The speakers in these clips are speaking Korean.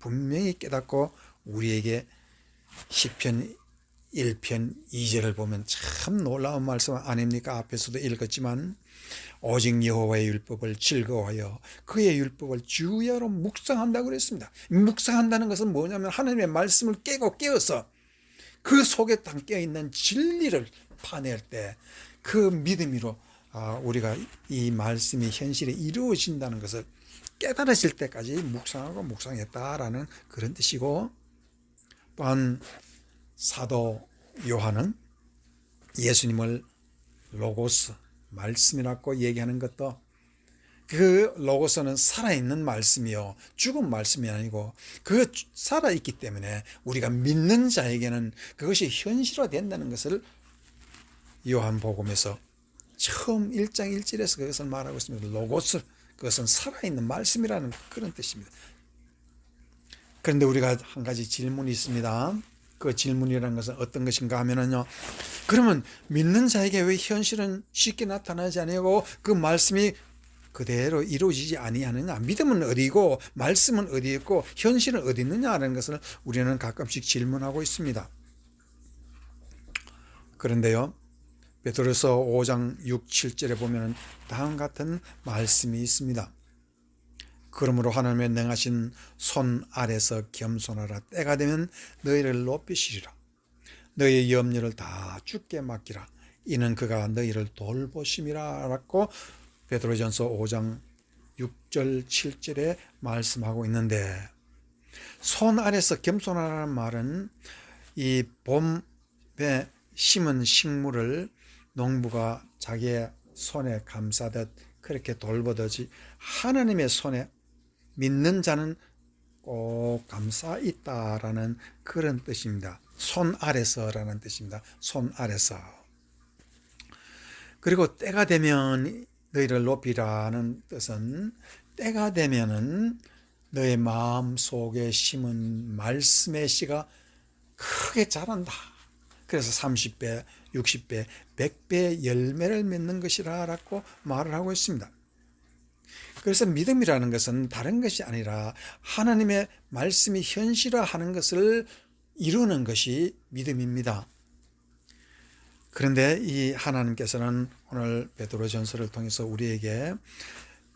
분명히 깨닫고 우리에게 시편 1편 2절을 보면 참 놀라운 말씀 아닙니까? 앞에서도 읽었지만 오직 여호와의 율법을 즐거워하여 그의 율법을 주야로 묵상한다고 그랬습니다. 묵상한다는 것은 뭐냐면 하나님의 말씀을 깨어서 그 속에 담겨 있는 진리를 파낼 때 그 믿음으로 우리가 이 말씀이 현실에 이루어진다는 것을 깨달으실 때까지 묵상하고 묵상했다라는 그런 뜻이고, 또한 사도 요한은 예수님을 로고스, 말씀이라고 얘기하는 것도, 그 로고스는 살아있는 말씀이요 죽은 말씀이 아니고 그 살아있기 때문에 우리가 믿는 자에게는 그것이 현실화된다는 것을 요한복음에서 처음 1장 1절에서 그것을 말하고 있습니다. 로고스, 그것은 살아있는 말씀이라는 그런 뜻입니다. 그런데 우리가 한 가지 질문이 있습니다. 그 질문이라는 것은 어떤 것인가 하면요, 그러면 믿는 자에게 왜 현실은 쉽게 나타나지 아니하고 그 말씀이 그대로 이루어지지 아니하느냐? 믿음은 어디고 말씀은 어디 있고 현실은 어디 있느냐라는 것을 우리는 가끔씩 질문하고 있습니다. 그런데요, 베드로서 5장 6, 7절에 보면 다음 같은 말씀이 있습니다. 그러므로 하나님의 능하신 손 아래서 겸손하라. 때가 되면 너희를 높이시리라. 너희의 염려를 다 주께 맡기라. 이는 그가 너희를 돌보심이라 라고 베드로전서 5장 6절 7절에 말씀하고 있는데, 손 아래서 겸손하라는 말은 이 봄에 심은 식물을 농부가 자기의 손에 감싸듯 그렇게 돌보듯이 하나님의 손에 믿는 자는 꼭 감싸 있다라는 그런 뜻입니다. 손 아래서라는 뜻입니다. 손 아래서. 그리고 때가 되면 너희를 높이라는 뜻은, 때가 되면은 너의 마음 속에 심은 말씀의 씨가 크게 자란다. 그래서 30배, 60배, 100배 열매를 맺는 것이라 라고 말을 하고 있습니다. 그래서 믿음이라는 것은 다른 것이 아니라 하나님의 말씀이 현실화하는 것을 이루는 것이 믿음입니다. 그런데 이 하나님께서는 오늘 베드로전서를 통해서 우리에게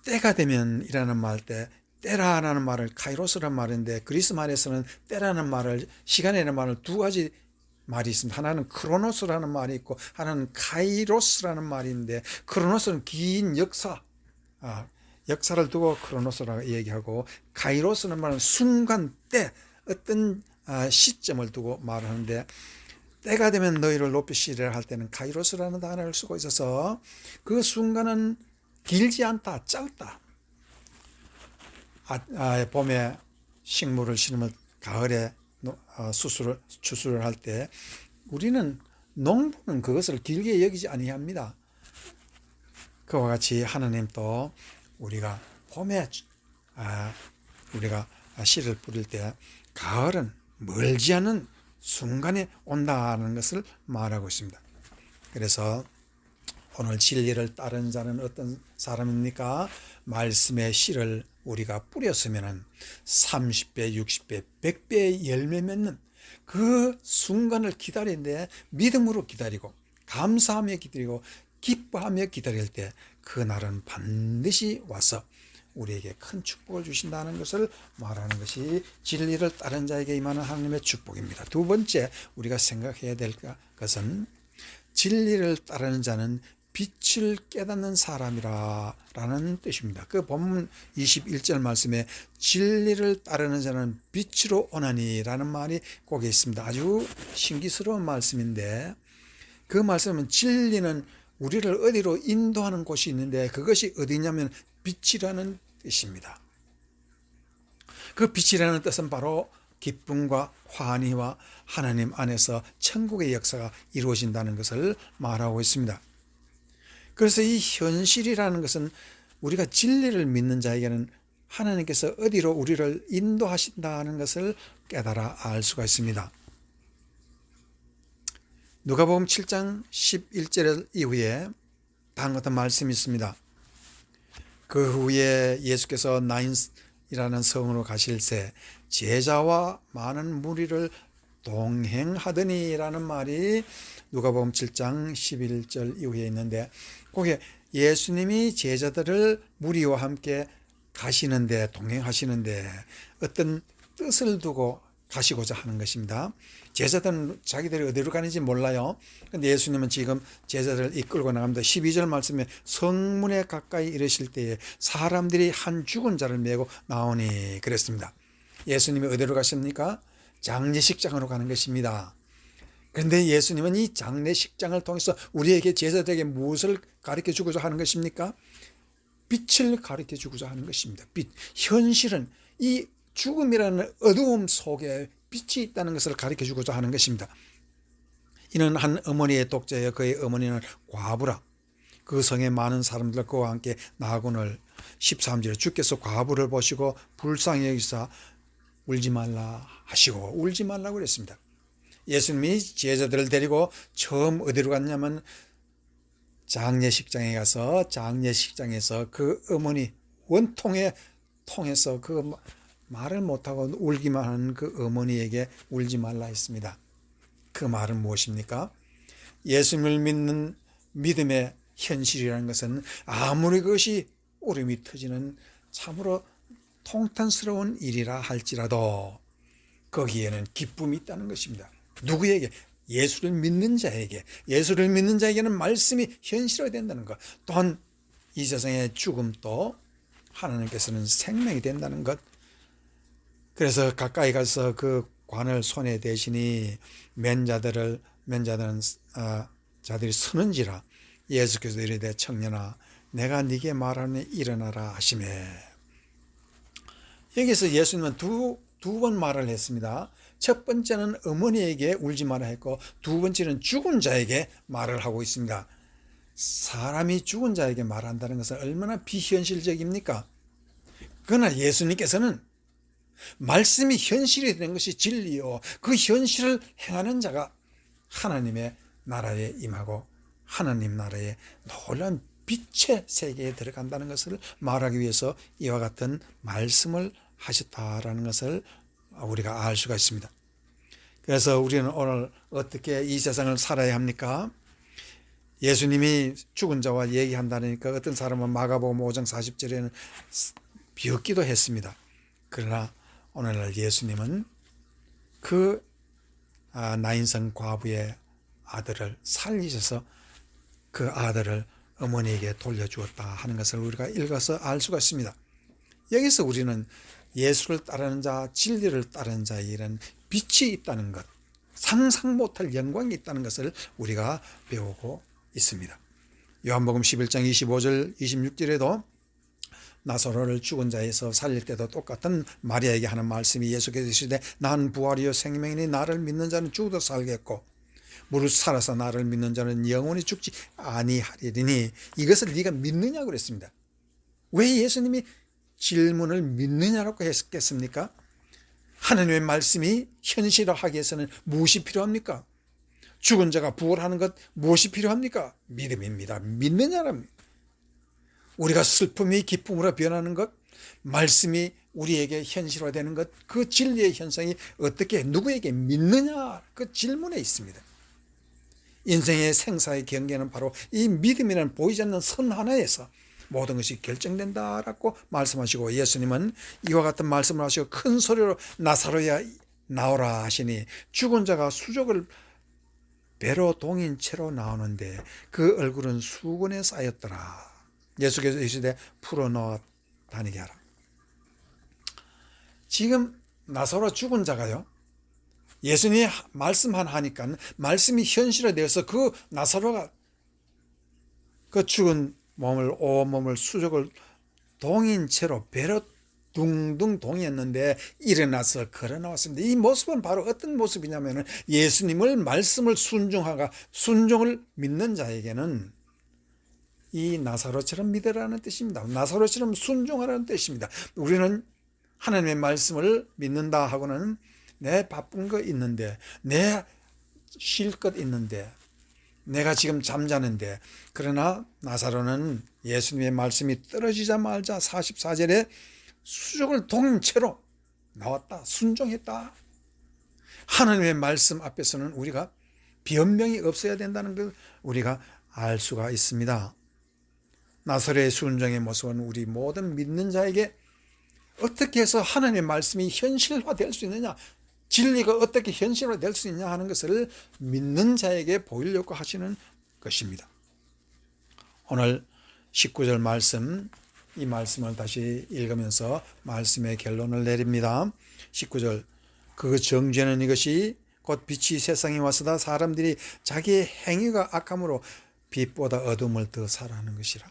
때가 되면이라는 말 때, 때라는 말을 카이로스라는 말인데, 그리스 말에서는 때라는 말을, 시간이라는 말을 두 가지 말이 있습니다. 하나는 크로노스라는 말이 있고 하나는 카이로스라는 말인데, 크로노스는 긴 역사, 역사를 두고 크로노스라고 얘기하고, 카이로스는 말은 순간, 때, 어떤 시점을 두고 말을 하는데, 때가 되면 너희를 높이시리라 할 때는 카이로스라는 단어를 쓰고 있어서 그 순간은 길지 않다, 짧다. 봄에 식물을 심으면 가을에 추수를 할 때 우리는, 농부는 그것을 길게 여기지 아니합니다. 그와 같이 하나님도 우리가 봄에 우리가 씨를 뿌릴 때 가을은 멀지 않은 순간에 온다는 것을 말하고 있습니다. 그래서 오늘 진리를 따른 자는 어떤 사람입니까? 말씀의 씨를 우리가 뿌렸으면 30배, 60배, 100배의 열매 맺는 그 순간을 기다리는데, 믿음으로 기다리고 감사하며 기다리고 기뻐하며 기다릴 때 그날은 반드시 와서 우리에게 큰 축복을 주신다는 것을 말하는 것이 진리를 따른 자에게 임하는 하나님의 축복입니다. 두 번째 우리가 생각해야 될 것은, 진리를 따르는 자는 빛을 깨닫는 사람이라는 뜻입니다. 그 본문 21절 말씀에 진리를 따르는 자는 빛으로 오나니라는 말이 거기에 있습니다. 아주 신기스러운 말씀인데, 그 말씀은 진리는 우리를 어디로 인도하는 곳이 있는데 그것이 어디냐면 빛이라는 뜻입니다. 그 빛이라는 뜻은 바로 기쁨과 환희와 하나님 안에서 천국의 역사가 이루어진다는 것을 말하고 있습니다. 그래서 이 현실이라는 것은 우리가 진리를 믿는 자에게는 하나님께서 어디로 우리를 인도하신다는 것을 깨달아 알 수가 있습니다. 누가복음 7장 11절 이후에 다음 같은 말씀이 있습니다. 그 후에 예수께서 나인 나인이라는 성으로 가실새 제자와 많은 무리를 동행하더니라는 말이 누가복음 7장 11절 이후에 있는데, 거기에 예수님이 제자들을 무리와 함께 가시는데, 동행하시는데 어떤 뜻을 두고 가시고자 하는 것입니다. 제자들은 자기들이 어디로 가는지 몰라요. 근데 예수님은 지금 제자들을 이끌고 나갑니다. 12절 말씀에 성문에 가까이 이르실 때에 사람들이 한 죽은 자를 메고 나오니 그랬습니다. 예수님이 어디로 가십니까? 장례식장으로 가는 것입니다. 그런데 예수님은 이 장례식장을 통해서 우리에게, 제자들에게 무엇을 가르쳐 주고자 하는 것입니까? 빛을 가르쳐 주고자 하는 것입니다. 빛. 현실은 이 죽음이라는 어두움 속에 빛이 있다는 것을 가르쳐 주고자 하는 것입니다. 이는 한 어머니의 독자예요. 그의 어머니는 과부라. 그 성에 많은 사람들 그와 함께 나아오늘 13절에 주께서 과부를 보시고 불쌍히 여기사 울지 말라 하시고, 울지 말라고 그랬습니다. 예수님이 제자들을 데리고 처음 어디로 갔냐면 장례식장에 가서, 장례식장에서 그 어머니 원통에 통해서 그 말을 못하고 울기만 하는 그 어머니에게 울지 말라 했습니다. 그 말은 무엇입니까? 예수님을 믿는 믿음의 현실이라는 것은 아무리 그것이 울음이 터지는 참으로 통탄스러운 일이라 할지라도 거기에는 기쁨이 있다는 것입니다. 누구에게? 예수를 믿는 자에게. 예수를 믿는 자에게는 말씀이 현실화 된다는 것. 또한 이 세상의 죽음도 하나님께서는 생명이 된다는 것. 그래서 가까이 가서 그 관을 손에 대시니 자들은 자들이 서는지라 예수께서 이르되 청년아 내가 네게 말하니 일어나라 하시매. 여기서 예수님은 두 번 말을 했습니다. 첫 번째는 어머니에게 울지 마라 했고, 두 번째는 죽은 자에게 말을 하고 있습니다. 사람이 죽은 자에게 말한다는 것은 얼마나 비현실적입니까? 그러나 예수님께서는 말씀이 현실이 된 것이 진리요, 그 현실을 행하는 자가 하나님의 나라에 임하고 하나님 나라의 놀라운 빛의 세계에 들어간다는 것을 말하기 위해서 이와 같은 말씀을 하셨다라는 것을 우리가 알 수가 있습니다. 그래서 우리는 오늘 어떻게 이 세상을 살아야 합니까? 예수님이 죽은 자와 얘기한다니까 어떤 사람은 마가복음 5장 40절에는 비웃기도 했습니다. 그러나 오늘날 예수님은 그 나인성 과부의 아들을 살리셔서 그 아들을 어머니에게 돌려주었다 하는 것을 우리가 읽어서 알 수가 있습니다. 여기서 우리는 예수를 따르는 자, 진리를 따르는 자에 이런 빛이 있다는 것, 상상 못할 영광이 있다는 것을 우리가 배우고 있습니다. 요한복음 11장 25절 26절에도 나사로를 죽은 자에서 살릴 때도 똑같은 마리아에게 하는 말씀이 예수께서 이르시되 난 부활이요 생명이니 나를 믿는 자는 죽어도 살겠고 무릇 살아서 나를 믿는 자는 영원히 죽지 아니하리니 이것을 네가 믿느냐고 그랬습니다. 왜 예수님이 질문을 믿느냐라고 했겠습니까? 하나님의 말씀이 현실화하기 위해서는 무엇이 필요합니까? 죽은 자가 부활하는 것 무엇이 필요합니까? 믿음입니다. 믿느냐랍니다. 우리가 슬픔이 기쁨으로 변하는 것, 말씀이 우리에게 현실화되는 것, 그 진리의 현상이 어떻게 누구에게 믿느냐, 그 질문에 있습니다. 인생의 생사의 경계는 바로 이 믿음이라는 보이지 않는 선 하나에서 모든 것이 결정된다라고 말씀하시고, 예수님은 이와 같은 말씀을 하시고 큰 소리로 나사로야 나오라 하시니 죽은 자가 수족을 배로 동인 채로 나오는데 그 얼굴은 수건에 쌓였더라. 예수께서 이르시되 풀어놓아 다니게 하라. 지금 나사로 죽은 자가요, 예수님이 말씀만 하니까 말씀이 현실화되어서 그 나사로가 그 죽은 몸을, 온몸을 수족을 동인 채로 배로 둥둥 동이었는데 일어나서 걸어 나왔습니다. 이 모습은 바로 어떤 모습이냐면 예수님을 말씀을 순종을 믿는 자에게는 이 나사로처럼 믿으라는 뜻입니다. 나사로처럼 순종하라는 뜻입니다. 우리는 하나님의 말씀을 믿는다 하고는 내 바쁜 거 있는데, 내 쉴 것 있는데, 내가 지금 잠자는데, 그러나 나사로는 예수님의 말씀이 떨어지자마자 44절에 수족을 동인 채로 나왔다. 순종했다. 하나님의 말씀 앞에서는 우리가 변명이 없어야 된다는 걸 우리가 알 수가 있습니다. 나사로의 순종의 모습은 우리 모든 믿는 자에게 어떻게 해서 하나님의 말씀이 현실화될 수 있느냐, 진리가 어떻게 현실화될 수 있냐 하는 것을 믿는 자에게 보이려고 하시는 것입니다. 오늘 19절 말씀, 이 말씀을 다시 읽으면서 말씀의 결론을 내립니다. 19절, 그 정죄는 이것이 곧 빛이 세상에 와서다 사람들이 자기의 행위가 악함으로 빛보다 어둠을 더 사랑하는 것이라.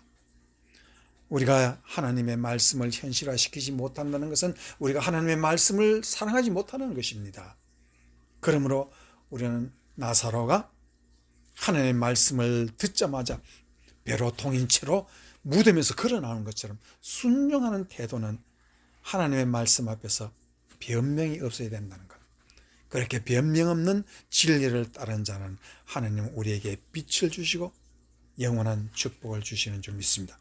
우리가 하나님의 말씀을 현실화시키지 못한다는 것은 우리가 하나님의 말씀을 사랑하지 못하는 것입니다. 그러므로 우리는 나사로가 하나님의 말씀을 듣자마자 배로 통인 채로 무덤에서 걸어 나오는 것처럼 순종하는 태도는 하나님의 말씀 앞에서 변명이 없어야 된다는 것. 그렇게 변명 없는 진리를 따른 자는 하나님은 우리에게 빛을 주시고 영원한 축복을 주시는 줄 믿습니다.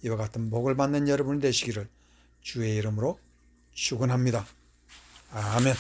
이와 같은 복을 받는 여러분이 되시기를 주의 이름으로 축원합니다. 아멘.